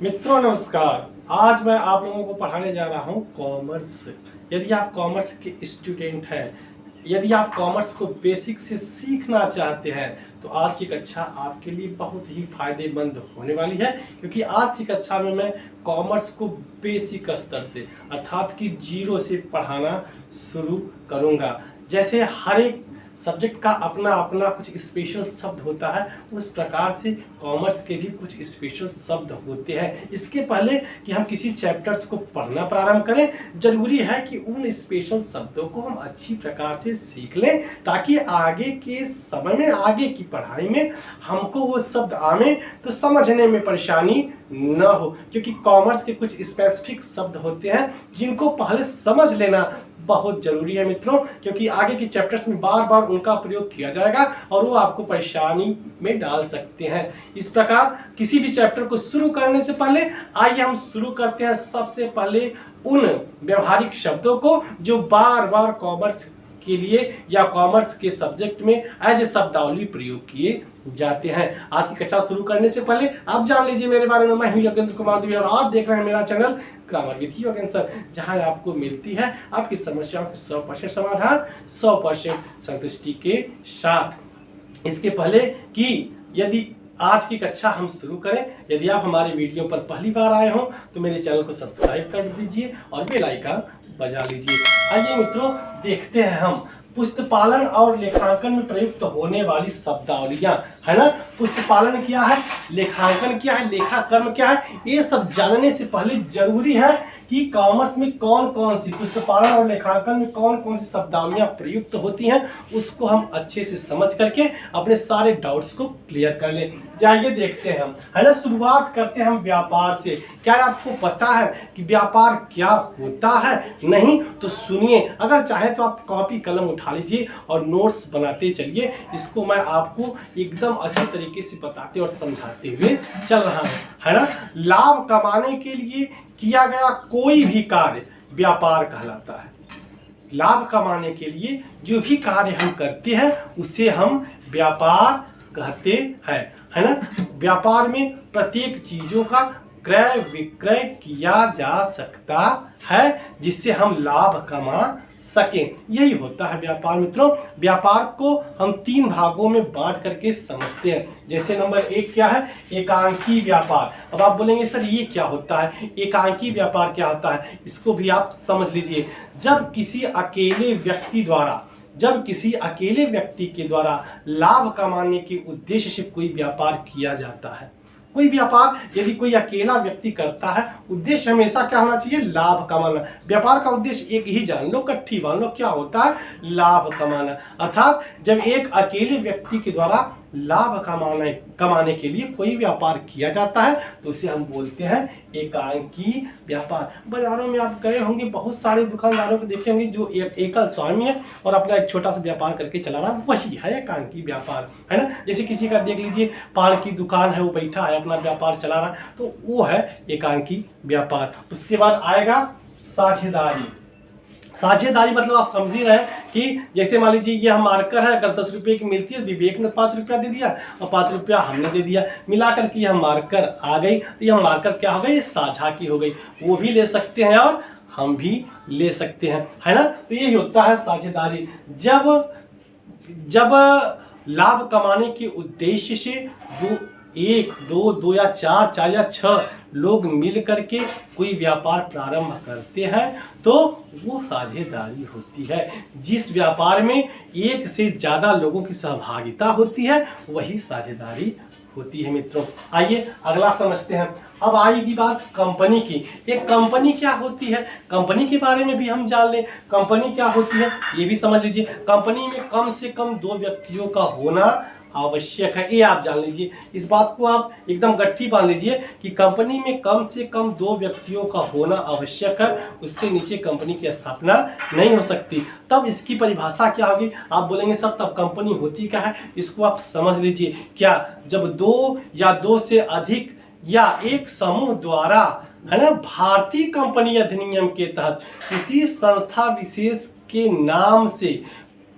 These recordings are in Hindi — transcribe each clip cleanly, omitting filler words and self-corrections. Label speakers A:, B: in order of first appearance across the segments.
A: मित्रों नमस्कार। आज मैं आप लोगों को पढ़ाने जा रहा हूं कॉमर्स। यदि आप कॉमर्स के स्टूडेंट हैं, यदि आप कॉमर्स को बेसिक से सीखना चाहते हैं तो आज की कक्षा आपके लिए बहुत ही फायदेमंद होने वाली है, क्योंकि आज की कक्षा में मैं कॉमर्स को बेसिक स्तर से अर्थात कि जीरो से पढ़ाना शुरू करूंगा। जैसे हर एक सब्जेक्ट का अपना अपना कुछ स्पेशल शब्द होता है, उस प्रकार से कॉमर्स के भी कुछ स्पेशल शब्द होते हैं। इसके पहले कि हम किसी चैप्टर्स को पढ़ना प्रारंभ करें, जरूरी है कि उन स्पेशल शब्दों को हम अच्छी प्रकार से सीख लें, ताकि आगे के समय में, आगे की पढ़ाई में हमको वो शब्द आवे तो समझने में परेशानी न हो। क्योंकि कॉमर्स के कुछ स्पेसिफिक शब्द होते हैं जिनको पहले समझ लेना बहुत जरूरी है मित्रों, क्योंकि आगे के चैप्टर्स में बार बार उनका प्रयोग किया जाएगा और वो आपको परेशानी में डाल सकते हैं। इस प्रकार किसी भी चैप्टर को शुरू करने से पहले आइए हम शुरू करते हैं सबसे पहले उन व्यवहारिक शब्दों को जो बार बार कॉमर्स के लिए या कॉमर्स के सब्जेक्ट में एज ए शब्दावली प्रयोग किए जाते हैं। आज की कक्षा शुरू करने से पहले आप जान लीजिए मेरे बारे में। मैं हूं योगेंद्र कुमार द्विवेदी और आप देख रहे हैं मेरा channel grammar with Yogendra sir, जहां आपको मिलती है आपकी समस्याओं के 100% समाधान 100% संतुष्टि के साथ। इसके पहले कि यदि आज की कक्षा हम शुरू करें, यदि आप हमारे वीडियो पर पहली बार आए हो तो मेरे चैनल को सब्सक्राइब कर दीजिए और बेल आइकन बजा लीजिए। आइए मित्रों देखते हैं हम पुस्तपालन और लेखांकन में प्रयुक्त होने वाली शब्दावलियां, है ना। पुस्तपालन क्या है, लेखांकन क्या है, लेखाकर्म क्या है, ये सब जानने से पहले जरूरी है कि कॉमर्स में कौन कौन सी, पुस्तपालन और लेखांकन में कौन कौन सी शब्दावलियां प्रयुक्त होती हैं, उसको हम अच्छे से समझ करके अपने सारे डाउट्स को क्लियर कर लें। जाइए देखते हैं हम, है ना। शुरुआत करते हैं हम व्यापार से। क्या आपको पता है कि व्यापार क्या होता है? नहीं तो सुनिए, अगर चाहे तो आप कॉपी कलम उठा लीजिए और नोट्स बनाते चलिए। इसको मैं आपको एकदम अच्छी तरीके से बताते और समझाते हुए चल रहा हूँ, है ना। लाभ कमाने के लिए किया गया कोई भी कार्य व्यापार कहलाता है। लाभ कमाने के लिए जो भी कार्य हम करते हैं उसे हम व्यापार कहते हैं, है ना। व्यापार में प्रत्येक चीजों का क्रय विक्रय किया जा सकता है जिससे हम लाभ कमा सकें, यही होता है व्यापार मित्रों। व्यापार को हम 3 भागों में बांट करके समझते हैं। जैसे नंबर 1 क्या है, एकांकी व्यापार। अब आप बोलेंगे सर ये क्या होता है, एकांकी व्यापार क्या होता है, इसको भी आप समझ लीजिए। जब किसी अकेले व्यक्ति के द्वारा लाभ कमाने के उद्देश्य से कोई व्यापार किया जाता है। कोई व्यापार यदि कोई अकेला व्यक्ति करता है, उद्देश्य हमेशा क्या होना चाहिए, लाभ कमाना। व्यापार का उद्देश्य एक ही जान लो, इकट्ठी मान लो, क्या होता है, लाभ कमाना। अर्थात जब एक अकेले व्यक्ति के द्वारा लाभ कमाने के लिए कोई व्यापार किया जाता है तो उसे हम बोलते हैं एकांकी व्यापार। बाजारों में आप गए होंगे, बहुत सारे दुकानदारों को देखे होंगे जो एकल स्वामी है और अपना एक छोटा सा व्यापार करके चला रहा है, वही है एकांकी व्यापार, है ना। जैसे किसी का देख लीजिए पान की दुकान है, वो बैठा है अपना व्यापार चला रहा है, तो वो है एकांकी व्यापार। उसके बाद आएगा साझेदारी। साझेदारी मतलब आप समझ ही रहे हैं कि जैसे मान लीजिए ये हम मार्कर है, अगर 10 रुपये की मिलती है, विवेक ने 5 रुपया दे दिया और 5 रुपया हमने दे दिया, मिलाकर के यह मार्कर आ गई, तो यह मार्कर क्या हो गई, ये साझा की हो गई। वो भी ले सकते हैं और हम भी ले सकते हैं, है ना। तो यही होता है साझेदारी। जब लाभ कमाने के उद्देश्य से 1, 2 या 4 या 6 लोग मिल करके कोई व्यापार प्रारंभ करते हैं तो वो साझेदारी होती है। जिस व्यापार में एक से ज़्यादा लोगों की सहभागिता होती है वही साझेदारी होती है मित्रों। आइए अगला समझते हैं। अब आएगी बात कंपनी की। एक कंपनी क्या होती है, कंपनी के बारे में भी हम जान लें। कंपनी क्या होती है ये भी समझ लीजिए। कंपनी में कम से कम 2 व्यक्तियों का होना आवश्यक है। ये आप जान लीजिए, इस बात को आप एकदम गट्ठी बांध लीजिए कि कंपनी में कम से कम 2 व्यक्तियों का होना आवश्यक है, उससे नीचे कंपनी की स्थापना नहीं हो सकती। तब इसकी परिभाषा क्या होगी? आप बोलेंगे सर तब कंपनी होती क्या है? इसको आप समझ लीजिए। क्या? जब 2 या 2 से अधिक या एक समूह द्वारा, है ना, भारतीय कंपनी अधिनियम के तहत किसी संस्था विशेष के नाम से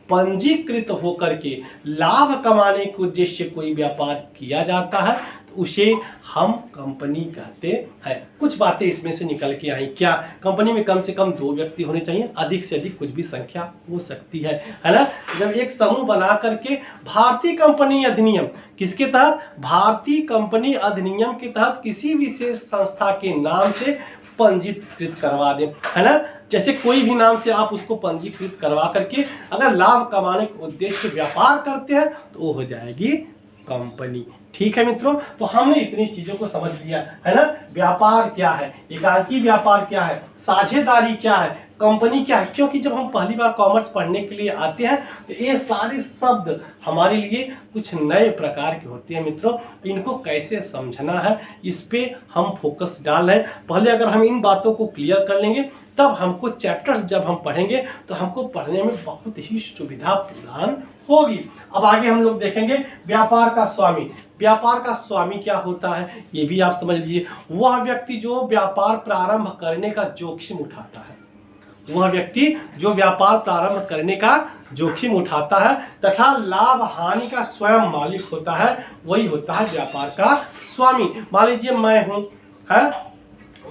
A: पंजीकृत होकर के लाभ कमाने के उद्देश्य कोई व्यापार किया जाता है तो उसे हम कंपनी कहते हैं। कुछ बातें इसमें से निकल के आई। क्या? कंपनी में कम से कम 2 व्यक्ति होने चाहिए, अधिक से अधिक कुछ भी संख्या हो सकती है ना। जब एक समूह बना करके भारतीय कंपनी अधिनियम किसके तहत? भारतीय कंपनी अधिनियम के तहत किसी विशेष संस्था के नाम से पंजीकृत करवा दें, है ना। जैसे कोई भी नाम से आप उसको पंजीकृत करवा करके अगर लाभ कमाने के उद्देश्य व्यापार करते हैं तो वो हो जाएगी कंपनी। ठीक है मित्रों, तो हमने इतनी चीजों को समझ लिया, है ना। व्यापार क्या है, एकांकी व्यापार क्या है, साझेदारी क्या है, कंपनी क्या है। क्योंकि जब हम पहली बार कॉमर्स पढ़ने के लिए आते हैं तो ये सारे शब्द हमारे लिए कुछ नए प्रकार के होते हैं मित्रों। इनको कैसे समझना है इस पे हम फोकस डाल रहे हैं। पहले अगर हम इन बातों को क्लियर कर लेंगे तब हमको चैप्टर्स जब हम पढ़ेंगे तो हमको पढ़ने में बहुत ही सुविधा प्रदान होगी। अब आगे हम लोग देखेंगे व्यापार का स्वामी। व्यापार का स्वामी क्या होता है ये भी आप समझ लीजिए। वह व्यक्ति जो व्यापार प्रारंभ करने का जोखिम उठाता है, वह व्यक्ति जो व्यापार प्रारंभ करने का जोखिम उठाता है तथा लाभ हानि का स्वयं मालिक होता है, वही होता है व्यापार का स्वामी। मान लीजिए मैं हूँ, है,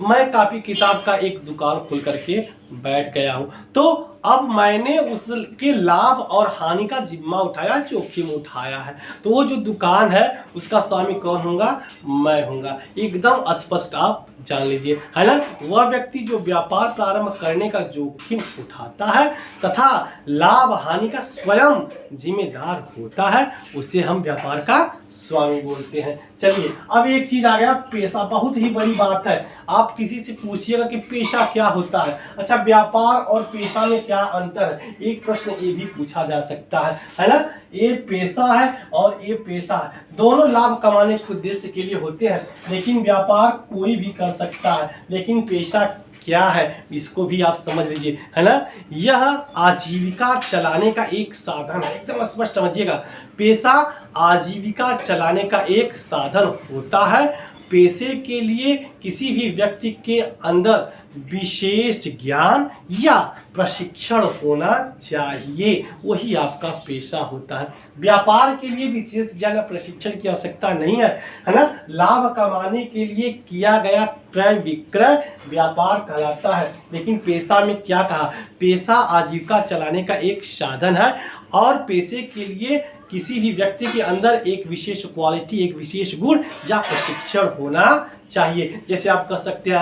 A: मैं कॉपी किताब का एक दुकान खोल करके बैठ गया हूं, तो अब मैंने उसके लाभ और हानि का जिम्मा उठाया, जोखिम उठाया है। तो वो जो दुकान है उसका स्वामी कौन होगा? मैं होऊंगा। एकदम स्पष्ट आप जान लीजिए, है ना। वह व्यक्ति जो व्यापार प्रारंभ करने का जोखिम उठाता है तथा लाभ हानि का स्वयं जिम्मेदार होता है, उसे हम व्यापार का स्वामी बोलते हैं। चलिए अब एक चीज आ गया, पेशा। बहुत ही बड़ी बात है। आप किसी से पूछिएगा कि पेशा क्या होता है। अच्छा, व्यापार और पेशा में क्या अंतर है? एक प्रश्न ये भी पूछा जा सकता है ना। ये पेशा है और ये पेशा है, दोनों लाभ कमाने के उद्देश्य के लिए होते हैं, लेकिन व्यापार कोई भी कर सकता है। लेकिन पेशा क्या है इसको भी आप समझ लीजिए, है ना। यह आजीविका चलाने का एक साधन है, एकदम स्पष्ट समझिएगा। पेशा आजीविका चलाने का एक साधन होता है। पेशे के लिए किसी भी व्यक्ति के अंदर विशेष ज्ञान या प्रशिक्षण होना चाहिए, वही आपका पेशा होता है। व्यापार के लिए विशेष ज्ञान या प्रशिक्षण की आवश्यकता नहीं है ना। लाभ कमाने के लिए किया गया क्रय विक्रय व्यापार कहलाता है। लेकिन पेशा में क्या कहा? पेशा आजीविका चलाने का एक साधन है और पेशे के लिए किसी भी व्यक्ति के अंदर एक विशेष क्वालिटी, एक विशेष गुण या प्रशिक्षण होना चाहिए। जैसे आप कह सकते हैं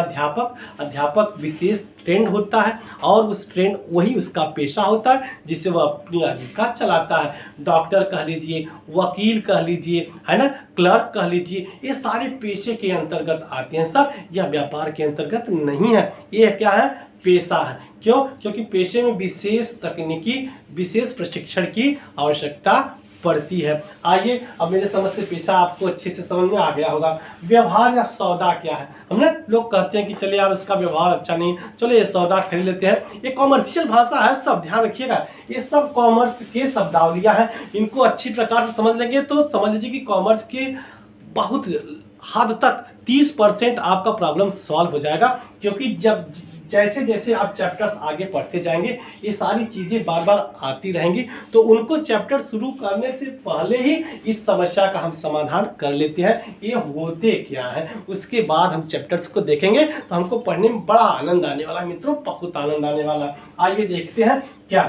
A: अध्यापक विशेष ट्रेंड होता है और उस ट्रेंड वही उसका पेशा होता है जिससे वह अपनी आजीविका चलाता है। डॉक्टर कह लीजिए, वकील कह लीजिए, है ना, क्लर्क कह लीजिए, ये सारे पेशे के अंतर्गत आते हैं सर, यह व्यापार के अंतर्गत नहीं है। ये क्या है? पेशा है। क्यों? क्योंकि पेशे में विशेष तकनीकी, विशेष प्रशिक्षण की आवश्यकता पड़ती है। आइए अब मेरे समझ से पेशा आपको अच्छे से समझ में आ गया होगा। व्यवहार या सौदा क्या है? हमने लोग कहते हैं कि चले यार उसका व्यवहार अच्छा नहीं, चलो ये सौदा खरीद लेते हैं। ये कॉमर्शियल भाषा है, सब ध्यान रखिएगा। ये सब कॉमर्स के शब्दावलियां हैं, इनको अच्छी प्रकार से समझ लेंगे तो समझ लीजिए कि कॉमर्स के बहुत हद तक 30% आपका प्रॉब्लम सॉल्व हो जाएगा। क्योंकि जब जैसे जैसे आप चैप्टर्स आगे पढ़ते जाएंगे ये सारी चीज़ें बार बार आती रहेंगी, तो उनको चैप्टर शुरू करने से पहले ही इस समस्या का हम समाधान कर लेते हैं, ये होते क्या है। उसके बाद हम चैप्टर्स को देखेंगे तो हमको पढ़ने में बड़ा आनंद आने वाला है मित्रों, बहुत आनंद आने वाला। आइए देखते हैं क्या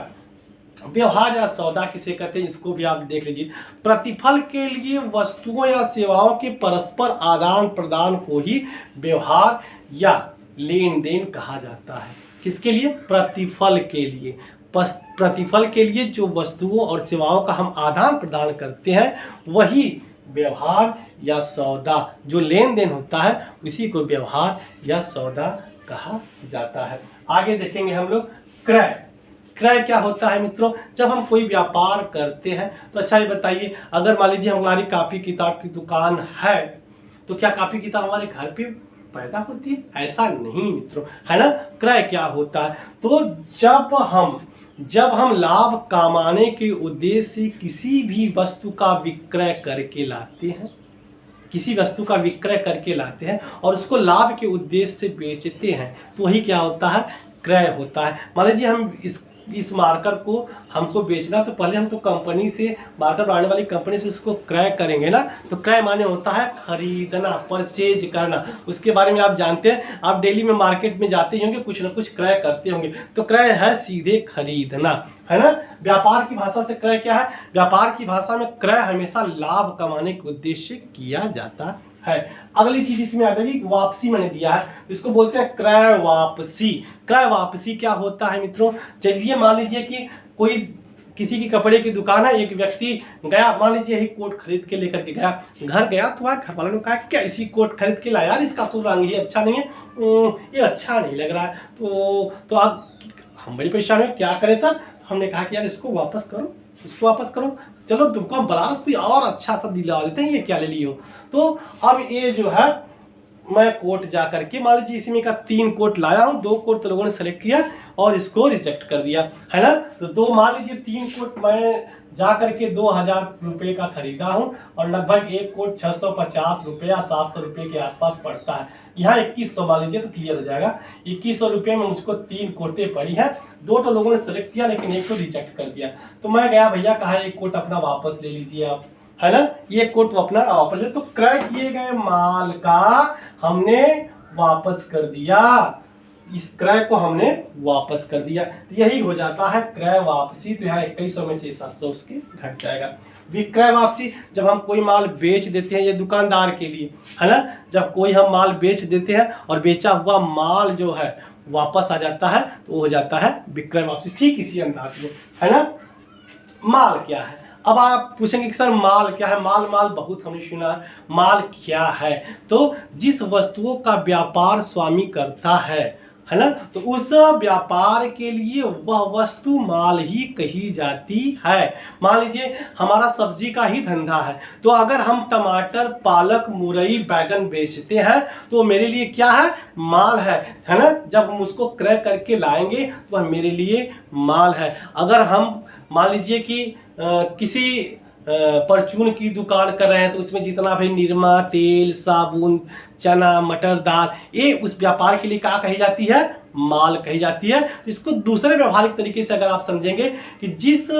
A: व्यवहार या सौदा किसे कहते हैं, इसको भी आप देख लीजिए। प्रतिफल के लिए वस्तुओं या सेवाओं के परस्पर आदान प्रदान को ही व्यवहार या लेन देन कहा जाता है। किसके लिए? प्रतिफल के लिए। प्रतिफल के लिए जो वस्तुओं और सेवाओं का हम आदान प्रदान करते हैं वही व्यवहार या सौदा, जो लेन देन होता है उसी को व्यवहार या सौदा कहा जाता है। आगे देखेंगे हम लोग क्रय। क्रय क्या होता है मित्रों? जब हम कोई व्यापार करते हैं तो अच्छा ये बताइए, अगर मान लीजिए हमारी कापी किताब की दुकान है तो क्या कापी किताब हमारे घर पे पैदा होती है? ऐसा नहीं मित्रों, है ना। क्रय क्या होता है? तो जब हम लाभ कमाने के उद्देश्य से किसी भी वस्तु का विक्रय करके लाते हैं, किसी वस्तु का विक्रय करके लाते हैं और उसको लाभ के उद्देश्य से बेचते हैं, तो वही क्या होता है? क्रय होता है। मान लीजिए हम इस मार्कर को हमको बेचना, तो पहले हम तो कंपनी से, मार्कर बनाने वाली कंपनी से इसको क्रय करेंगे ना। तो क्रय माने होता है खरीदना, परचेज करना। उसके बारे में आप जानते हैं, आप डेली में मार्केट में जाते होंगे, कुछ ना कुछ क्रय करते होंगे। तो क्रय है सीधे खरीदना, है ना। व्यापार की भाषा से क्रय क्या है? व्यापार की भाषा में क्रय हमेशा लाभ कमाने के उद्देश्य से किया जाता है। अगली चीज इसमें आ जाएगी वापसी, मैंने दिया है, इसको बोलते हैं क्रय वापसी। क्रय वापसी क्या होता है मित्रों? चलिए मान लीजिए कि कोई किसी की कपड़े की दुकान है, एक व्यक्ति गया, मान लीजिए यही कोट खरीद के लेकर के गया, घर गया तो घर वालों ने कहा क्या इसी कोट खरीद के लाया यार, इसका तो रंग ही अच्छा नहीं है, ये अच्छा नहीं लग रहा है। तो आप, हम बड़ी परेशान है, क्या करें सर? हमने कहा कि यार इसको वापस करो, इसको वापस करो, चलो तुमको हम बनारस कोई और अच्छा सा दिला देते हैं, ये क्या ले लियो। तो अब ये जो है मैं कोट जा करके, मान लीजिए इसी में का 3 कोट लाया हूँ, 2 कोट तो लोगों ने सेलेक्ट किया और इसको रिजेक्ट कर दिया, है ना। तो मान लीजिए 3 कोट मैं जा करके 2000 रुपये का खरीदा हूँ और लगभग एक कोट 650 रुपये या 700 रुपये के आसपास पड़ता है। यहाँ 2100 मान लीजिए तो क्लियर हो जाएगा। 2100 रुपये में मुझको 3 कोटें पड़ी हैं, 2 तो लोगों ने सेलेक्ट किया लेकिन एक को रिजेक्ट कर दिया। तो मैं गया, भैया कहा एक कोट अपना वापस ले लीजिए आप, है ना, ये कोट अपना वापस ले। तो क्रय किए गए माल का हमने वापस कर दिया, इस क्रय को हमने वापस कर दिया, तो यही हो जाता है क्रय वापसी। तो यहाँ 2100 में से 700 उसके घट जाएगा। विक्रय वापसी जब हम कोई माल बेच देते हैं, ये दुकानदार के लिए, है ना, जब कोई हम माल बेच देते हैं और बेचा हुआ माल जो है वापस आ जाता है तो वो हो जाता है विक्रय वापसी। ठीक इसी अंदाज में, है ना। माल क्या है? अब आप पूछेंगे कि सर माल क्या है? माल बहुत हमने सुना है। माल क्या है? तो जिस वस्तुओं का व्यापार स्वामी करता है ना, तो उस व्यापार के लिए वह वस्तु माल ही कही जाती है। मान लीजिए हमारा सब्जी का ही धंधा है, तो अगर हम टमाटर, पालक, मुरई, बैगन बेचते हैं तो मेरे लिए क्या है? माल है ना। जब हम उसको क्रय करके लाएंगे तो वह मेरे लिए माल है। अगर हम मान लीजिए कि किसी परचून की दुकान कर रहे हैं तो उसमें जितना भी निरमा, तेल, साबुन, चना, मटर, दाल, ये उस व्यापार के लिए क्या कही जाती है? माल कही जाती है। तो इसको दूसरे व्यवहारिक तरीके से अगर आप समझेंगे कि जिस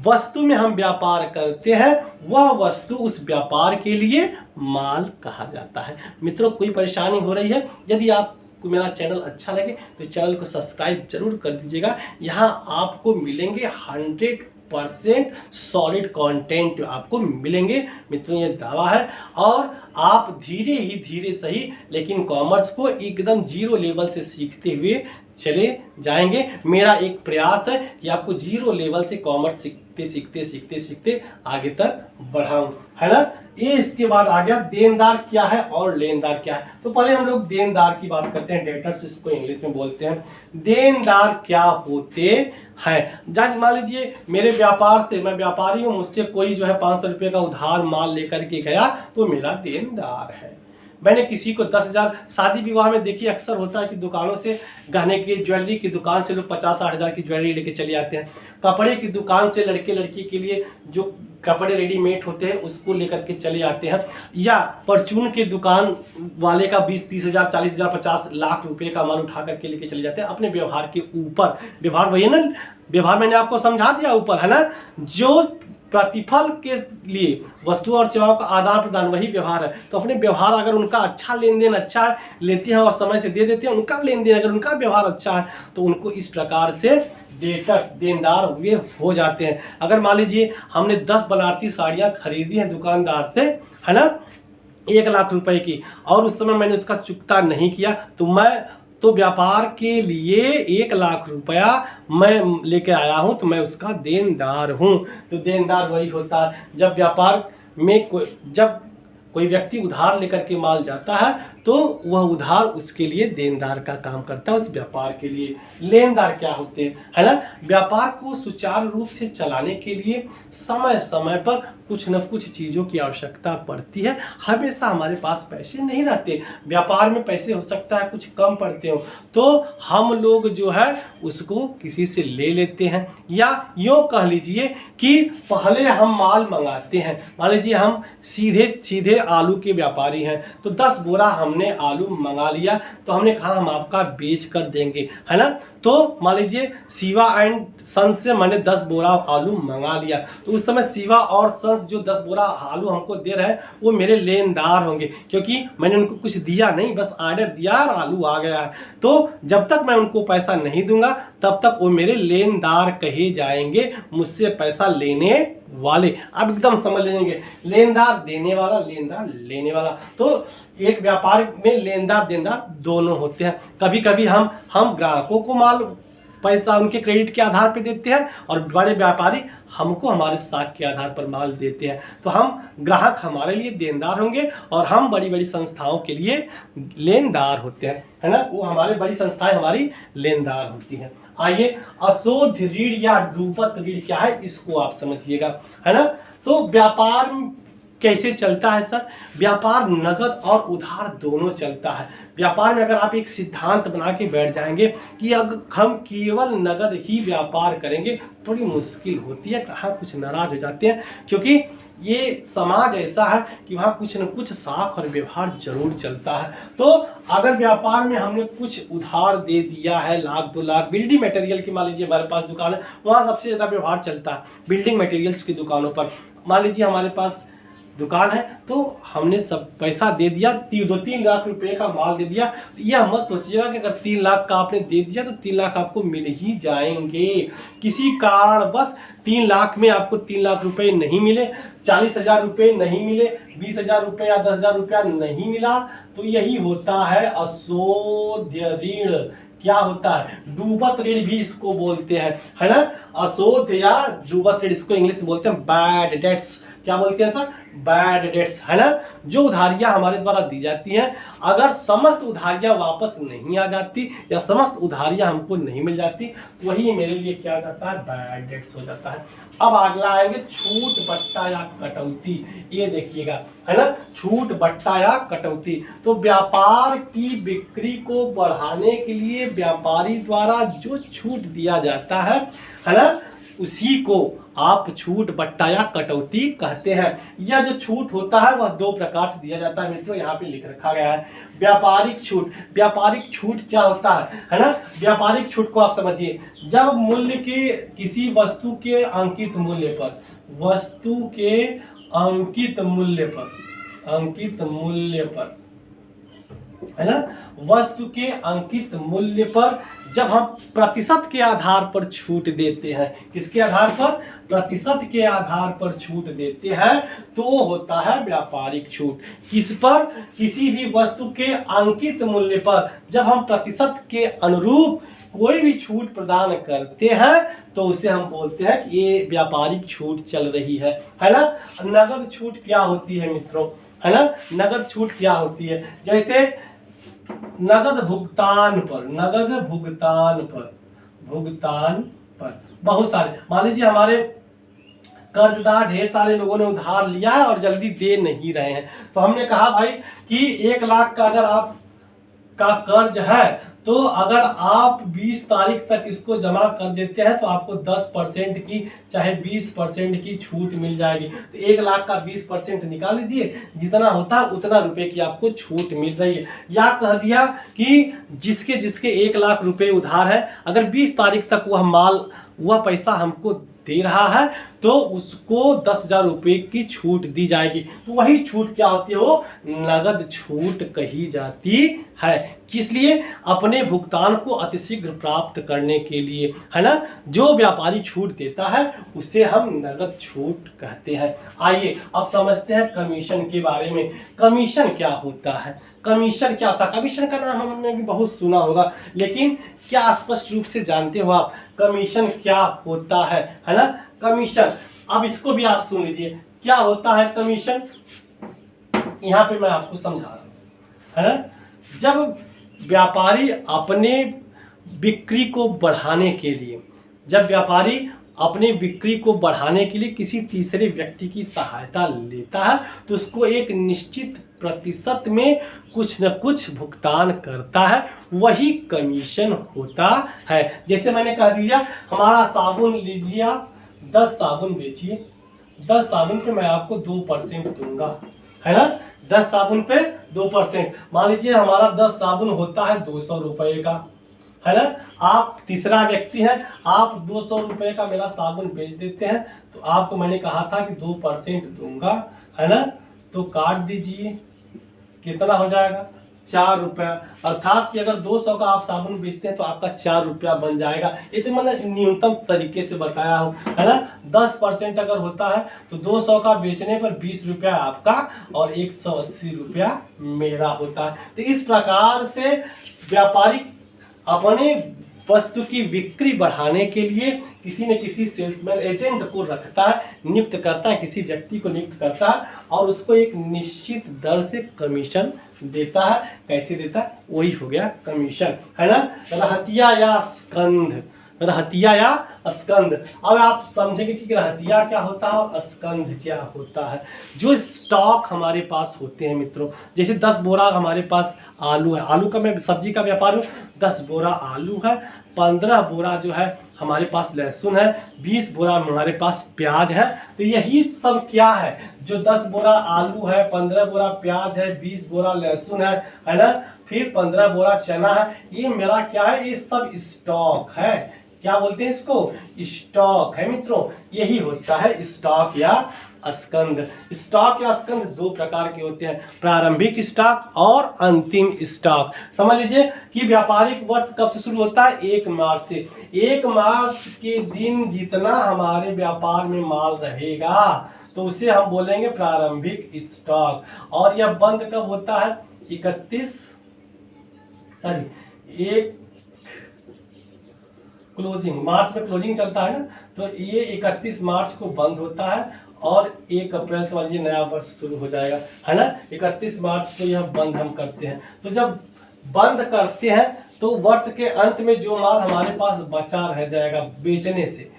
A: वस्तु में हम व्यापार करते हैं वह वस्तु उस व्यापार के लिए माल कहा जाता है। मित्रों, कोई परेशानी हो रही है? यदि आपको मेरा चैनल अच्छा लगे तो चैनल को सब्सक्राइब जरूर कर दीजिएगा। यहाँ आपको मिलेंगे 100% सॉलिड कंटेंट आपको मिलेंगे मित्रों, ये दावा है। और आप धीरे सही लेकिन कॉमर्स को एकदम 0 लेवल से सीखते हुए चले जाएंगे। मेरा एक प्रयास है कि आपको 0 लेवल से कॉमर्स सीखते आगे तक बढ़ाऊं, है ना। ये इसके बाद आ गया देनदार क्या है और लेनदार क्या है। तो पहले हम लोग देनदार की बात करते हैं, डेटर्स इसको इंग्लिश में बोलते हैं। देनदार क्या होते हैं? जान मान लीजिए मेरे व्यापार थे, मैं व्यापारी हूँ, मुझसे कोई जो है 500 रुपये का उधार माल लेकर के गया तो मेरा देनदार है। मैंने किसी को 10,000, शादी विवाह में देखिए अक्सर होता है कि दुकानों से, गहने की ज्वेलरी की दुकान से लोग 50-60 हज़ार की ज्वेलरी लेके चले आते हैं। कपड़े की दुकान से लड़के लड़की के लिए जो कपड़े रेडीमेड होते हैं उसको लेकर के चले आते हैं। या परचून की दुकान वाले का 20-30 हज़ार, 40 हज़ार, 50 लाख रुपए का माल उठा करके लेके चले जाते हैं। अपने व्यवहार के ऊपर, व्यवहार वही है ना, व्यवहार मैंने आपको समझा दिया ऊपर, है ना। जो प्रतिफल के लिए वस्तु और सेवाओं का आदान प्रदान वही व्यवहार है। तो अपने व्यवहार अगर उनका अच्छा, लेन देन अच्छा है, लेते हैं और समय से दे देते हैं, उनका लेन देन अगर उनका व्यवहार अच्छा है तो उनको इस प्रकार से डेटर्स, देनदार वे हो जाते हैं। अगर मान लीजिए हमने 10 बनारसी साड़ियाँ खरीदी हैं दुकानदार से, है ना, 1 लाख रुपए की, और उस समय मैंने उसका चुकता नहीं किया तो व्यापार के लिए 1 लाख रुपया मैं लेके आया हूं तो मैं उसका देनदार हूं। तो देनदार वही होता है जब व्यापार में जब कोई व्यक्ति उधार लेकर के माल जाता है तो वह उधार उसके लिए देनदार का काम करता है, उस व्यापार के लिए। लेनदार क्या होते हैं, है ना? व्यापार को सुचारू रूप से चलाने के लिए समय समय पर कुछ न कुछ चीज़ों की आवश्यकता पड़ती है। हमेशा हमारे पास पैसे नहीं रहते, व्यापार में पैसे हो सकता है कुछ कम पड़ते हो, तो हम लोग जो है उसको किसी से ले लेते हैं, या यूँ कह लीजिए कि पहले हम माल मंगाते हैं। मान लीजिए हम सीधे सीधे आलू के व्यापारी हैं, तो 10 बोरा हमने आलू मंगा लिया, तो हमने कहा हम आपका बेच कर देंगे, है ना? तो मान लीजिए शिवा एंड सन्स से मैंने 10 बोरा आलू मंगा लिया, तो उस समय शिवा और सन्स जो 10 बोरा आलू हमको दे रहे हैं वो मेरे लेनदार होंगे, क्योंकि मैंने उनको कुछ दिया नहीं, बस ऑर्डर दिया और आलू आ गया है। तो जब तक मैं उनको पैसा नहीं दूंगा तब तक वो मेरे लेनदार कहे जाएंगे, मुझसे पैसा लेने वाले। अब एकदम समझ लेंगे, लेनदार देने वाला, लेनदार लेने वाला। तो एक व्यापार में लेनदार देनदार दोनों होते हैं। कभी कभी हम ग्राहकों को माल पैसा उनके क्रेडिट के आधार पर देते हैं, और बड़े व्यापारी हमको हमारे साख के आधार पर माल देते हैं। तो हम ग्राहक हमारे लिए देनदार होंगे और हम बड़ी बड़ी संस्थाओं के लिए लेनदार होते हैं, है ना? वो हमारे बड़ी संस्थाएं हमारी लेनदार होती हैं। आइए, अशोध ऋण या डूबत ऋण क्या है इसको आप समझिएगा, है ना? तो व्यापार कैसे चलता है सर? व्यापार नगद और उधार दोनों चलता है। व्यापार में अगर आप एक सिद्धांत बना के बैठ जाएंगे कि अगर हम केवल नगद ही व्यापार करेंगे, थोड़ी मुश्किल होती है, ग्राहक कुछ नाराज हो जाते हैं, क्योंकि ये समाज ऐसा है कि वहाँ कुछ न कुछ साख और व्यवहार जरूर चलता है। तो अगर व्यापार में हमने कुछ उधार दे दिया है, 1,00,000 2,00,000, बिल्डिंग मटेरियल की मान लीजिए हमारे पास दुकान है, वहाँ सबसे ज़्यादा व्यवहार चलता है बिल्डिंग मटेरियल्स की दुकानों पर। मान लीजिए हमारे पास दुकान है, तो हमने सब पैसा दे दिया, 2-3 लाख रुपए का माल दे दिया। तो यह मत सोचिएगा कि अगर 3 लाख का आपने दे दिया तो 3 लाख आपको मिल ही जाएंगे। किसी कारण बस 3 लाख में आपको 3 लाख रुपए नहीं मिले, 40,000 रुपये नहीं मिले, 20,000 रुपये या 10,000 रुपया नहीं मिला, तो यही होता है अशोध ऋण। क्या होता है? डूबत ऋण भी इसको बोलते हैं, है ना? अशोध या डूबत ऋण, इसको इंग्लिश में बोलते हैं बैड डेट्स। क्या बोलते हैं सर? बैड डेट्स, है ना? जो उधारियां हमारे द्वारा दी जाती हैं, अगर समस्त उधारियां वापस नहीं आ जाती या समस्त उधारियां हमको नहीं मिल जाती, वही मेरे लिए क्या जाता है? बैड डेट्स हो जाता है। अब अगला आएंगे छूट बट्टा या कटौती। ये देखिएगा, है ना? छूट बट्टा या कटौती। तो व्यापार की बिक्री को बढ़ाने के लिए व्यापारी द्वारा जो छूट दिया जाता है ना, उसी को आप छूट बट्टा या कटौती कहते हैं। यह जो छूट होता है वह 2 प्रकार से दिया जाता है मित्रों, यहाँ पे लिख रखा गया है। व्यापारिक छूट। व्यापारिक छूट क्या होता है ना? व्यापारिक छूट को आप समझिए, जब मूल्य के किसी वस्तु के अंकित मूल्य पर, वस्तु के अंकित मूल्य पर, अंकित मूल्य पर, है ना, वस्तु के अंकित मूल्य पर जब हम प्रतिशत के आधार पर छूट देते हैं, किसके आधार पर? प्रतिशत के आधार पर छूट देते हैं, तो होता है व्यापारिक छूट। किस पर? किसी भी वस्तु के अंकित मूल्य पर जब हम प्रतिशत के अनुरूप कोई भी छूट प्रदान करते हैं तो उसे हम बोलते हैं कि ये व्यापारिक छूट चल रही है ना? नगद छूट क्या होती है मित्रों, है ना? नगद छूट क्या होती है? जैसे नगद भुगतान पर, नगद भुगतान पर, भुगतान पर बहुत सारे, मान लीजिए हमारे कर्जदार ढेर सारे लोगों ने उधार लिया है और जल्दी दे नहीं रहे हैं, तो हमने कहा भाई कि 1 लाख का अगर आप का कर्ज है, तो अगर आप 20 तारीख तक इसको जमा कर देते हैं तो आपको 10% की चाहे 20% की छूट मिल जाएगी। तो 1 लाख का 20% निकाल लीजिए, जितना होता है उतना रुपए की आपको छूट मिल रही है। या कह दिया कि जिसके जिसके 1 लाख रुपए उधार है, अगर 20 तारीख तक वह पैसा हमको दे रहा है तो उसको 10,000 रुपये की छूट दी जाएगी। तो वही छूट क्या होती है? वो नगद छूट कही जाती है। किस लिए? अपने भुगतान को अतिशीघ्र प्राप्त करने के लिए, है ना? जो व्यापारी छूट देता है उसे हम नगद छूट कहते हैं। आइए अब समझते हैं कमीशन के बारे में। कमीशन क्या होता है? कमीशन क्या होता है? कमीशन का नाम हमने भी बहुत सुना होगा, लेकिन क्या स्पष्ट रूप से जानते हो आप कमीशन क्या होता है ना? कमीशन, अब इसको भी आप सुन लीजिए, क्या होता है कमीशन? यहाँ पे मैं आपको समझा रहा हूँ। है ना। जब व्यापारी अपने बिक्री को बढ़ाने के लिए, जब व्यापारी अपने बिक्री को बढ़ाने के लिए किसी तीसरे व्यक्ति की सहायता लेता है तो उसको एक निश्चित प्रतिशत में कुछ न कुछ भुगतान करता है, वही कमीशन होता है। जैसे मैंने कह दिया, हमारा साबुन लीजिए, आप 10 साबुन बेचिए, 10 साबुन पे मैं आपको 2% दूंगा, है ना। 10 साबुन पे 2%, मान लीजिए हमारा 10 साबुन होता है 200 रुपये का, है ना। आप तीसरा व्यक्ति हैं, आप 200 रुपये का मेरा साबुन बेच देते हैं, तो आपको मैंने कहा था कि 2% दूंगा, है ना। तो काट दीजिए, कितना हो जाएगा, 4 रुपया। अर्थात कि अगर 200 का आप साबुन बेचते हैं तो आपका 4 रुपया बन जाएगा। ये तो मैंने न्यूनतम तरीके से बताया हूँ, है ना। 10% अगर होता है तो 200 का बेचने पर 20 रुपया आपका और 180 रुपया मेरा होता है। तो इस प्रकार से व्यापारी अपने वस्तु की बिक्री बढ़ाने के लिए किसी न किसी सेल्समैन एजेंट को रखता है, नियुक्त करता है, किसी व्यक्ति को नियुक्त करता है और उसको एक निश्चित दर से कमीशन देता है। कैसे देता है, वही हो गया कमीशन, है ना। रहतिया या स्कंध, रहतिया या स्कंध। अब आप समझेंगे कि रहतिया क्या होता है और स्कंध क्या होता है। जो स्टॉक हमारे पास होते हैं मित्रों, जैसे 10 बोरा हमारे पास आलू है, आलू का मैं सब्जी का व्यापार हूँ, 10 बोरा आलू है, 15 बोरा जो है हमारे पास लहसुन है, 20 बोरा हमारे पास प्याज है। तो यही सब क्या है, जो 10 बोरा आलू है, 15 बोरा प्याज है, 20 बोरा लहसुन है ना, फिर 15 बोरा चना है, ये मेरा क्या है, ये सब स्टॉक है। क्या बोलते हैं इसको, स्टॉक है मित्रों। यही होता है स्टॉक या स्कंध। स्टॉक या स्कंध 2 प्रकार के होते हैं, प्रारंभिक स्टॉक और अंतिम स्टॉक। समझ लीजिए कि व्यापारिक वर्ष कब से शुरू होता है, 1 मार्च से। 1 मार्च के दिन जितना हमारे व्यापार में माल रहेगा तो उसे हम बोलेंगे प्रारंभिक स्टॉक। और यह बंद कब होता है, 1 क्लोजिंग, मार्च में क्लोजिंग चलता है ना, तो ये 31 मार्च को बंद होता है और 1 अप्रैल से मान नया वर्ष शुरू हो जाएगा, है ना। 31 मार्च को यह बंद हम करते हैं। तो जब बंद करते हैं तो वर्ष के अंत में जो माल हमारे पास बचा रह जाएगा बेचने से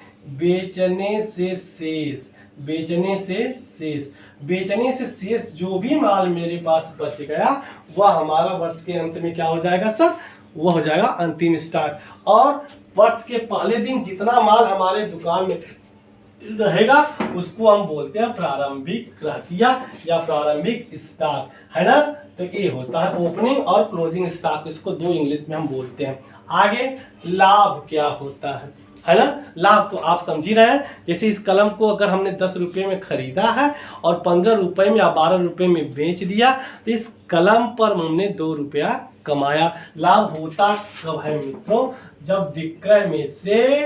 A: शेष जो भी माल मेरे पास बच गया वह हमारा वर्ष के अंत में क्या हो जाएगा सर, वो हो जाएगा अंतिम स्टॉक। और वर्ष के पहले दिन जितना माल हमारे दुकान में रहेगा उसको हम बोलते हैं प्रारंभिक रहतिया या प्रारंभिक स्टॉक, है ना। तो ये होता है ओपनिंग और क्लोजिंग स्टॉक, इसको 2 इंग्लिश में हम बोलते हैं। आगे लाभ क्या होता है ना। लाभ तो आप समझ ही रहे हैं, जैसे इस कलम को अगर हमने 10 रुपये में खरीदा है और 15 रुपये में या 12 रुपये में बेच दिया तो इस कलम पर हमने 2 रुपया कमाया। लाभ होता कब है मित्रों, जब विक्रय में से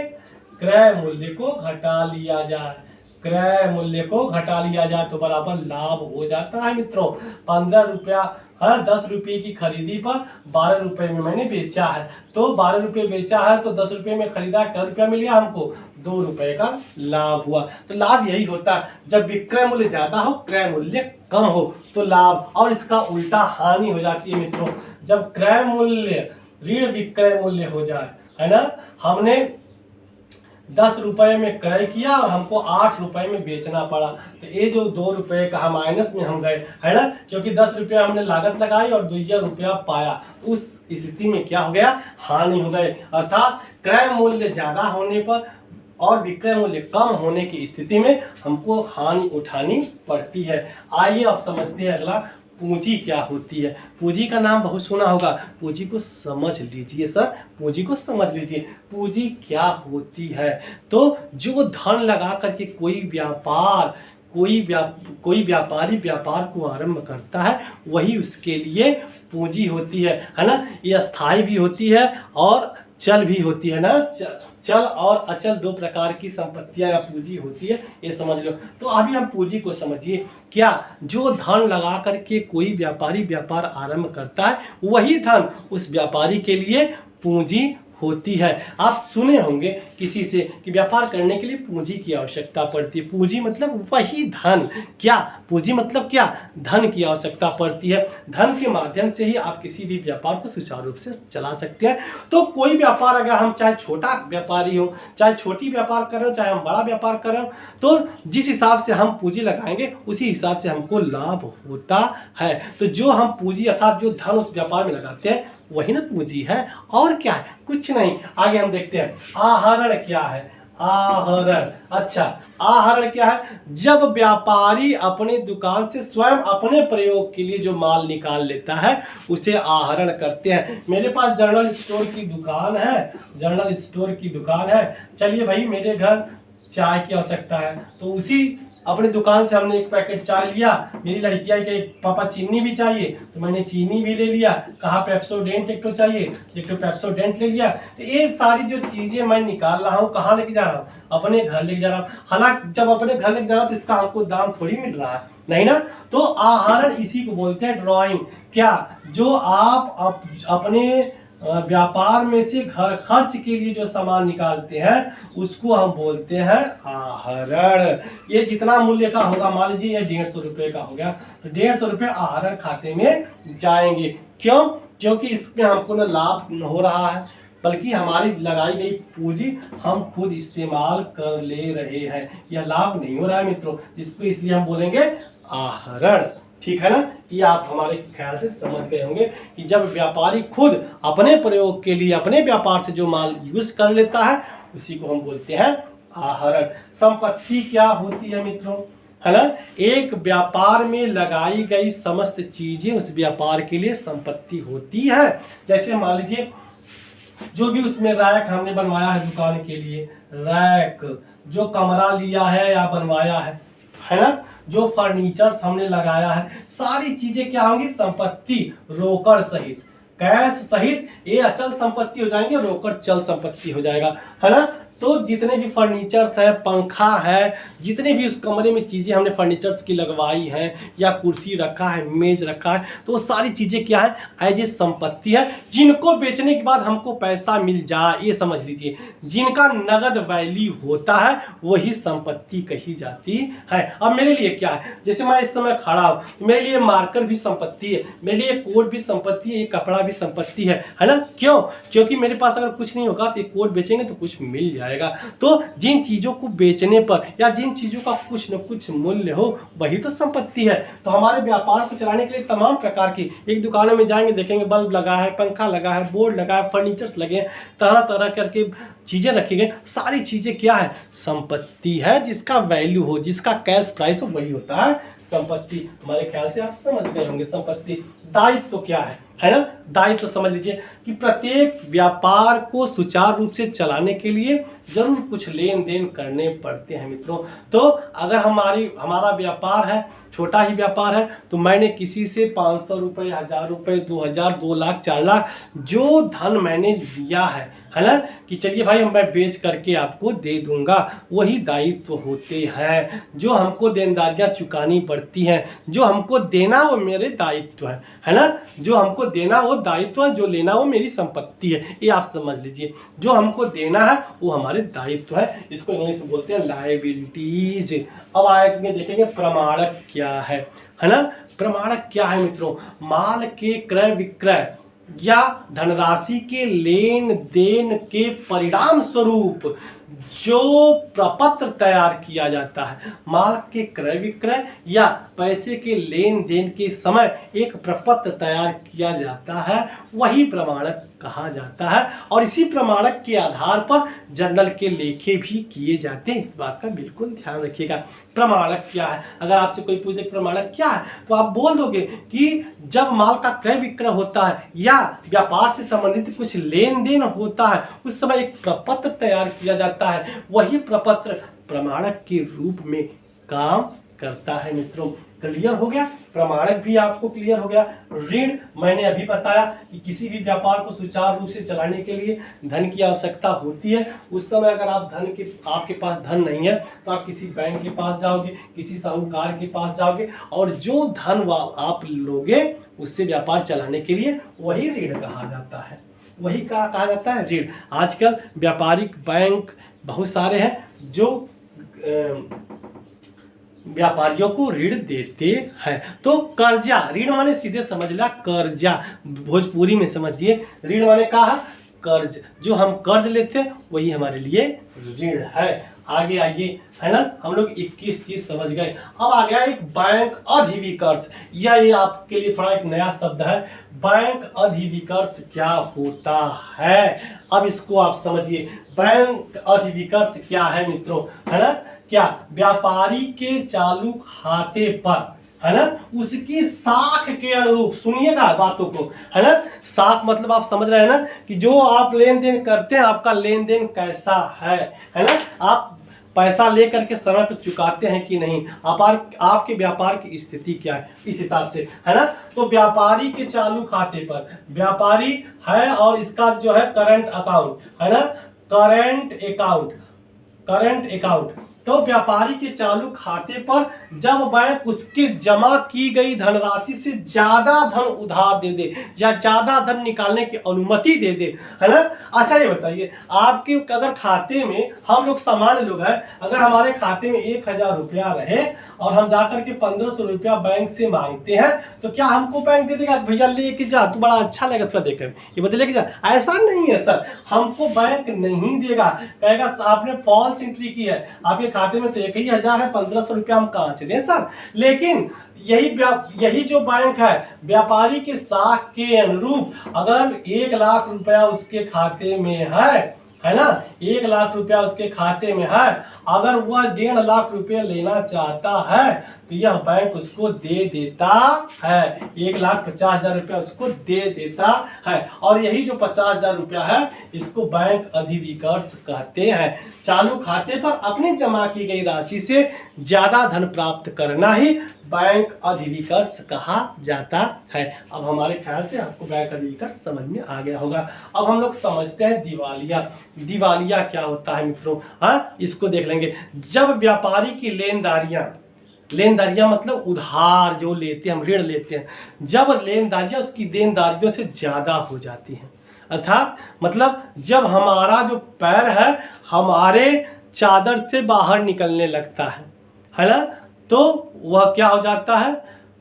A: क्रय मूल्य को घटा लिया जाए, क्रय मूल्य को घटा लिया जाए तो बराबर लाभ हो जाता है मित्रों। 15 रुपया है, 10 रुपये की खरीदी पर 12 रुपये में मैंने बेचा है, तो 12 रुपये बेचा है तो 10 रुपये में खरीदा, क्या रुपया मिल गया हमको, 2 रुपये का लाभ हुआ। तो लाभ यही होता है, जब विक्रय मूल्य ज्यादा हो क्रय मूल्य कम हो तो लाभ। और इसका उल्टा हानि हो जाती है मित्रों, जब क्रय मूल्य ऋण विक्रय मूल्य हो जाए, है ना। हमने 10 रुपये में क्रय किया और हमको 8 रुपये में बेचना पड़ा, तो ये जो 2 रुपये का माइनस में हम गए, है ना, क्योंकि 10 रुपया हमने लागत लगाई और 2 रुपया पाया, उस स्थिति में क्या हो गया, हानि हो गई। अर्थात क्रय मूल्य ज्यादा होने पर और विक्रय मूल्य कम होने की स्थिति में हमको हानि उठानी पड़ती है। आइए अब समझते हैं अगला, पूंजी क्या होती है। पूंजी का नाम बहुत सुना होगा, पूंजी को समझ लीजिए सर, पूंजी को समझ लीजिए। पूंजी क्या होती है, तो जो धन लगा करके कोई व्यापारी व्यापार को आरंभ करता है वही उसके लिए पूंजी होती है ना। ये स्थायी भी होती है और चल भी होती है ना। चल और अचल 2 प्रकार की संपत्तियां या पूंजी होती है, ये समझ लो। तो अभी हम पूंजी को समझिए, क्या जो धन लगा करके कोई व्यापारी व्यापार आरंभ करता है वही धन उस व्यापारी के लिए पूंजी होती है। आप सुने होंगे किसी से कि व्यापार करने के लिए पूंजी की आवश्यकता पड़ती है। पूंजी मतलब वही धन, क्या पूंजी मतलब क्या, धन की आवश्यकता पड़ती है। धन के माध्यम से ही आप किसी भी व्यापार को सुचारू रूप से चला सकते हैं। तो कोई व्यापार अगर हम चाहे छोटा व्यापारी हो, चाहे छोटी व्यापार कर रहे हो, चाहे हम बड़ा व्यापार कर रहे हो, तो जिस हिसाब से हम पूंजी लगाएंगे उसी हिसाब से हमको लाभ होता है। तो जो हम पूंजी अर्थात जो धन उस व्यापार में लगाते हैं वही ना पूंजी है, और क्या है, कुछ नहीं। आगे हम देखते हैं आहरण क्या है। आहरण, अच्छा आहरण क्या है, जब व्यापारी अपने दुकान से स्वयं अपने प्रयोग के लिए जो माल निकाल लेता है उसे आहरण करते हैं। मेरे पास जनरल स्टोर की दुकान है, जनरल स्टोर की दुकान है। चलिए भाई मेरे घर चाय की आवश्यकता है, तो उसी अपनी दुकान से हमने एक पैकेट चाय लिया। मेरी लड़कियाँ के पापा चीनी भी चाहिए तो मैंने चीनी भी ले लिया। कहा पेप्सोडेंट एक तो चाहिए, एक तो पेप्सोडेंट ले लिया। तो ये सारी जो चीज़ें मैं निकाल रहा हूँ कहाँ लेके जा रहा हूँ, अपने घर लेके जा रहा हूँ। हालांकि जब अपने घर लेके जा रहा हूँ तो इसका हमको दाम थोड़ी मिल रहा है, नहीं ना। तो आहरण इसी को बोलते हैं, ड्रॉइंग। क्या, जो आप अपने व्यापार में से घर खर्च के लिए जो सामान निकालते हैं उसको हम बोलते हैं आहरण। ये जितना मूल्य का होगा, मान लीजिए ये 150 रुपये का हो गया, तो 150 रुपये आहरण खाते में जाएंगे। क्यों? क्योंकि इसमें हमको ना लाभ हो रहा है, बल्कि हमारी लगाई गई पूंजी हम खुद इस्तेमाल कर ले रहे हैं। यह लाभ नहीं हो रहा है मित्रों, जिसको इसलिए हम बोलेंगे आहरण। ठीक है ना, ये आप हमारे ख्याल से समझ गए होंगे कि जब व्यापारी खुद अपने प्रयोग के लिए अपने व्यापार से जो माल यूज कर लेता है उसी को हम बोलते हैं आहरण। संपत्ति क्या होती है मित्रों, है ना, एक व्यापार में लगाई गई समस्त चीजें उस व्यापार के लिए संपत्ति होती है। जैसे मान लीजिए जो भी उसमें रैक हमने बनवाया है दुकान के लिए, रैक, जो कमरा लिया है या बनवाया है ना, जो फर्नीचर्स हमने लगाया है, सारी चीजें क्या होंगी, संपत्ति, रोकड़ सहित, कैश सहित ये अचल संपत्ति हो जाएंगे, रोकड़ चल संपत्ति हो जाएगा, है ना। तो जितने भी फर्नीचर्स है, पंखा है, जितने भी उस कमरे में चीज़ें हमने फर्नीचर्स की लगवाई हैं या कुर्सी रखा है, मेज रखा है, तो वो सारी चीज़ें क्या है, एज ए संपत्ति है, जिनको बेचने के बाद हमको पैसा मिल जाए, ये समझ लीजिए। जिनका नगद वैल्यू होता है वही संपत्ति कही जाती है। अब मेरे लिए क्या है, जैसे मैं इस समय खड़ा हूँ तो मेरे लिए मार्कर भी संपत्ति है, मेरे लिए कोट भी संपत्ति है, ये कपड़ा भी संपत्ति है ना। क्यों? क्योंकि मेरे पास अगर कुछ नहीं होगा तो ये कोट बेचेंगे तो कुछ मिल जाए। तो जिन चीजों को बेचने पर या जिन चीजों का कुछ न कुछ मूल्य हो वही तो संपत्ति है। तो हमारे व्यापार को चलाने के लिए तमाम प्रकार की, एक दुकानों में जाएंगे देखेंगे बल्ब लगा है, पंखा लगा है, बोर्ड लगा है, फर्नीचर्स लगे हैं, तरह तरह करके चीजें रखी गई, सारी चीजें क्या है, संपत्ति है। जिसका वैल्यू हो, जिसका कैश प्राइस हो, वही होता है संपत्ति। हमारे ख्याल से आप समझ गए होंगे संपत्ति। दायित्व तो क्या है ना। दायित्व तो समझ लीजिए कि प्रत्येक व्यापार को सुचारू रूप से चलाने के लिए जरूर कुछ लेन देन करने पड़ते हैं मित्रों। तो अगर हमारा व्यापार है, छोटा ही व्यापार है, तो मैंने किसी से 500 रुपये, 1000 रुपये, 2000, 2 लाख, 4 लाख जो धन मैंने लिया है ना, कि चलिए भाई मैं बेच करके आपको दे दूंगा, वही दायित्व होते हैं। जो हमको देनदारियां चुकानी पड़ती हैं, जो हमको देना वो मेरे दायित्व है ना। जो हमको देना वो दायित्व है, जो लेना वो मेरी संपत्ति है, ये आप समझ लीजिए। जो हमको देना है वो हमारे दायित्व है, इसको इंग्लिश में बोलते हैं लायबिलिटीज। अब आगे देखेंगे प्रमाणक क्या है ना। प्रमाणक क्या है मित्रों, माल के क्रय विक्रय या धनराशि के लेन देन के परिणाम स्वरूप जो प्रपत्र तैयार किया जाता है, माल के क्रय विक्रय या पैसे के लेन देन के समय एक प्रपत्र तैयार किया जाता है, वही प्रमाणक कहा जाता है। और इसी प्रमाणक के आधार पर जर्नल के लेखे भी किए जाते हैं, इस बात का बिल्कुल ध्यान रखिएगा। प्रमाणक क्या है, अगर आपसे कोई पूछे प्रमाणक क्या है तो आप बोल दोगे कि जब माल का क्रय विक्रय होता है या व्यापार से संबंधित कुछ लेन देन होता है उस समय एक प्रपत्र तैयार किया जाता है, वही प्रपत्र प्रमाणक के रूप में काम करता है मित्रों। क्लियर हो गया, प्रमाणक भी आपको क्लियर हो गया। ऋण मैंने अभी बताया कि किसी भी व्यापार को सुचारू रूप से चलाने के लिए धन की आवश्यकता होती है। उस समय अगर आपके पास धन नहीं है तो आप किसी बैंक के पास जाओगे, किसी साहूकार के पास जाओगे और जो धन आप लोगे उससे व्यापार चलाने के लिए वही ऋण कहा जाता है। वही कहा जाता है ऋण। आजकल व्यापारिक बैंक बहुत सारे हैं जो व्यापारियों को ऋण देते हैं। तो कर्जा, ऋण माने सीधे समझ ला कर्जा, भोजपुरी में समझिए ऋण माने कहा कर्ज, जो हम कर्ज लेते हैं वही हमारे लिए ऋण है। आगे आइए, है ना, हम लोग 21 चीज समझ गए। अब आ गया एक बैंक अधिविकर्ष। ये आपके लिए थोड़ा एक नया शब्द है। बैंक अधिविकर्ष क्या होता है, अब इसको आप समझिए। बैंक अधिविकर्ष क्या है मित्रों, है ना, क्या व्यापारी के चालू खाते पर, है ना, उसकी साख के अनुरूप, सुनिएगा बातों को, है ना, साख मतलब आप समझ रहे हैं ना कि जो आप लेन देन करते हैं आपका लेन देन कैसा है ना, आप पैसा लेकर के समय पर चुकाते हैं कि नहीं, आपके व्यापार की स्थिति क्या है, इस हिसाब से, है ना। तो व्यापारी के चालू खाते पर, व्यापारी है और इसका जो है करंट अकाउंट, है ना, करंट अकाउंट, तो व्यापारी के चालू खाते पर जब बैंक उसके जमा की गई धनराशि से ज्यादा धन उधार दे दे या ज्यादा धन निकालने की अनुमति दे दे, है ना। अच्छा ये बताइए, आपके अगर खाते में, हम लोग सामान्य लोग हैं, अगर हमारे खाते में 1000 रुपया रहे और हम जाकर के 1500 रुपया बैंक से मांगते हैं, तो क्या हमको बैंक दे देगा भैया लेके जा, तू बड़ा अच्छा लगेगा तुझे देखकर, ये बता लेके जा? ऐसा नहीं है सर, हमको बैंक नहीं देगा, कहेगा आपने फॉल्स एंट्री की है, आपके खाते में तो 1000 है, 1500 रुपया हम कहाँ से दें सर। लेकिन यही जो बैंक है, व्यापारी के साख के अनुरूप अगर 1 लाख रुपया उसके खाते में है ना, 1 लाख रुपया उसके खाते में है, अगर वह 1.5 लाख रुपया लेना चाहता है तो यह बैंक उसको दे देता है, 1,50,000 रुपया उसको दे देता है। और यही जो 50,000 रुपया है इसको बैंक अधिविकर्ष कहते हैं। चालू खाते पर अपनी जमा की गई राशि से ज्यादा धन प्राप्त करना ही बैंक अधिविकर्ष कहा जाता है। अब हमारे ख्याल से आपको बैंक अधिविकर्ष समझ में आ गया होगा। अब हम लोग समझते हैं दिवालिया। दिवालिया क्या होता है मित्रों, हाँ, इसको देख लेंगे। जब व्यापारी की लेनदारियां मतलब उधार जो लेते हैं, हम ऋण लेते हैं, जब लेनदारियां उसकी देनदारियों से ज्यादा हो जाती हैं, अर्थात मतलब जब हमारा जो पैर है हमारे चादर से बाहर निकलने लगता है ना, तो वह क्या हो जाता है,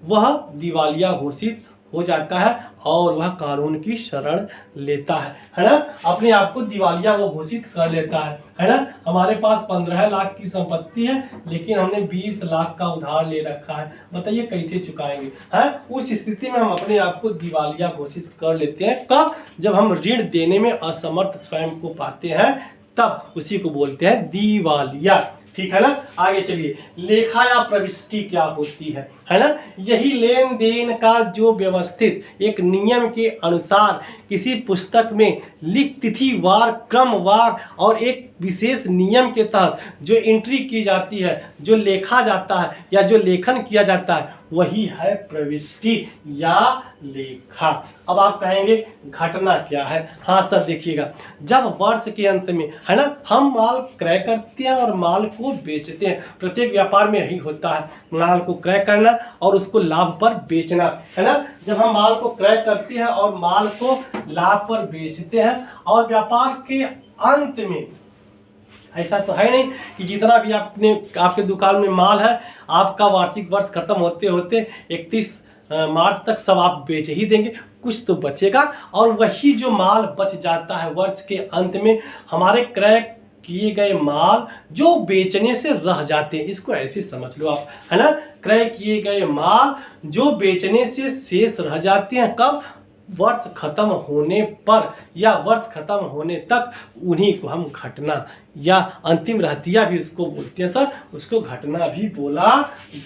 A: वह दिवालिया घोषित हो जाता है और वह कानून की शरण लेता है ना, अपने आप को दिवालिया वो घोषित कर लेता है ना। हमारे पास 15 लाख की संपत्ति है लेकिन हमने 20 लाख का उधार ले रखा है, बताइए कैसे चुकाएंगे, है? उस स्थिति में हम अपने आप को दिवालिया घोषित कर लेते हैं। कब? जब हम ऋण देने में असमर्थ स्वयं को पाते हैं, तब उसी को बोलते हैं दिवालिया। ठीक है ना। आगे चलिए, लेखा या प्रविष्टि क्या होती है ना, यही लेन देन का जो व्यवस्थित एक नियम के अनुसार किसी पुस्तक में लिख तिथिवार, क्रमवार और एक विशेष नियम के तहत जो एंट्री की जाती है, जो लेखा जाता है या जो लेखन किया जाता है, वही है प्रविष्टि या लेखा। अब आप कहेंगे घटना क्या है? हाँ सर देखिएगा, जब वर्ष के अंत में, है ना, हम माल क्रय करते हैं और माल को बेचते हैं, प्रत्येक व्यापार में यही होता है, माल को क्रय करना और उसको लाभ पर बेचना, है ना। जब हम माल को क्रय करते हैं और माल को लाभ पर बेचते हैं और व्यापार के अंत में, ऐसा तो है नहीं कि जितना भी आपके दुकान में माल है, आपका वार्षिक वर्ष खत्म होते होते 31 मार्च तक सब आप बेच ही देंगे, कुछ तो बचेगा और वही जो माल बच जाता है वर्ष के अंत में, हमारे क्रय किए गए माल जो बेचने से रह जाते हैं, इसको ऐसे समझ लो आप, है ना। क्रय किए गए माल जो बेचने से शेष रह जाते हैं, कब? वर्ष खत्म होने पर या वर्ष खत्म होने तक, उन्हीं को हम घटना या अंतिम रहतिया भी उसको बोलते हैं सर, उसको घटना भी बोला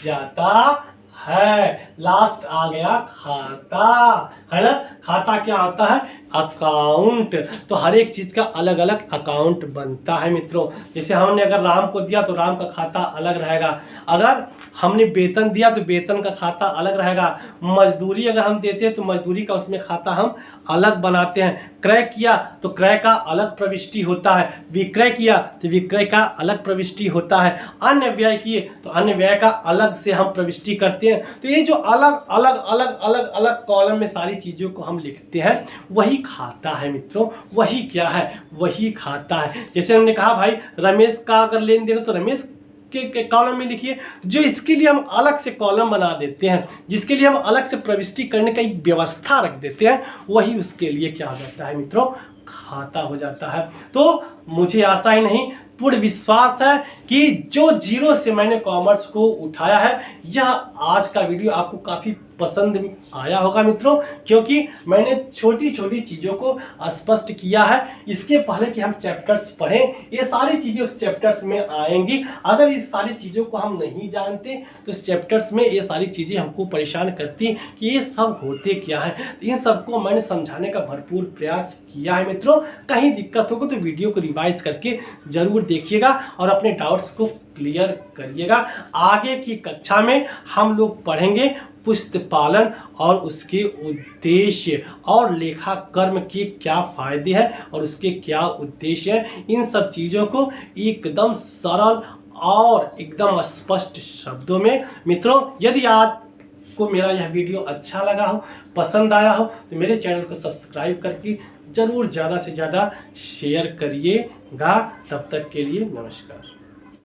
A: जाता है। लास्ट आ गया खाता, है ना। खाता क्या होता है? अकाउंट। तो हर एक चीज का अलग अलग अकाउंट बनता है मित्रों। जैसे हमने अगर राम को दिया तो राम का खाता अलग रहेगा, अगर हमने वेतन दिया तो वेतन का खाता अलग रहेगा, मजदूरी अगर हम देते हैं तो मजदूरी का उसमें खाता हम अलग बनाते हैं, क्रय किया तो क्रय का अलग प्रविष्टि होता है, विक्रय किया तो विक्रय का अलग प्रविष्टि होता है, अन्य व्यय किए तो अन्य व्यय का अलग से हम प्रविष्टि करते हैं। तो ये जो अलग अलग अलग अलग अलग कॉलम में सारी चीज़ों को हम लिखते हैं, वही खाता है मित्रों। वही क्या है, वही खाता है। जैसे हमने कहा भाई रमेश का अगर लेन देन, तो रमेश के कॉलम में लिखिए। जो इसके लिए हम अलग से कॉलम बना देते हैं, जिसके लिए हम अलग से प्रविष्टि करने का एक व्यवस्था रख देते हैं, वही उसके लिए क्या हो जाता है मित्रों, खाता हो जाता है। तो मुझे आशा ही नहीं, पूर्ण विश्वास है कि जो जीरो से मैंने कॉमर्स को उठाया है, यह आज का वीडियो आपको काफ़ी पसंद आया होगा मित्रों, क्योंकि मैंने छोटी छोटी चीज़ों को स्पष्ट किया है। इसके पहले कि हम चैप्टर्स पढ़ें, ये सारी चीज़ें उस चैप्टर्स में आएंगी। अगर इस सारी चीज़ों को हम नहीं जानते तो इस चैप्टर्स में ये सारी चीज़ें हमको परेशान करती कि ये सब होते क्या है। इन सबको मैंने समझाने का भरपूर प्रयास किया है मित्रों। कहीं दिक्कत होगा तो वीडियो को रिवाइज करके ज़रूर देखिएगा और अपने डाउट्स को क्लियर करिएगा। आगे की कक्षा में हम लोग पढ़ेंगे पुष्प पालन और उसके उद्देश्य और लेखा कर्म के क्या फायदे हैं और उसके क्या उद्देश्य हैं। इन सब चीज़ों को एकदम सरल और एकदम स्पष्ट शब्दों में मित्रों, यदि आपको मेरा यह वीडियो अच्छा लगा हो, पसंद आया हो, तो मेरे चैनल को सब्सक्राइब करके ज़रूर ज़्यादा से ज़्यादा शेयर करिएगा। तब तक के लिए नमस्कार।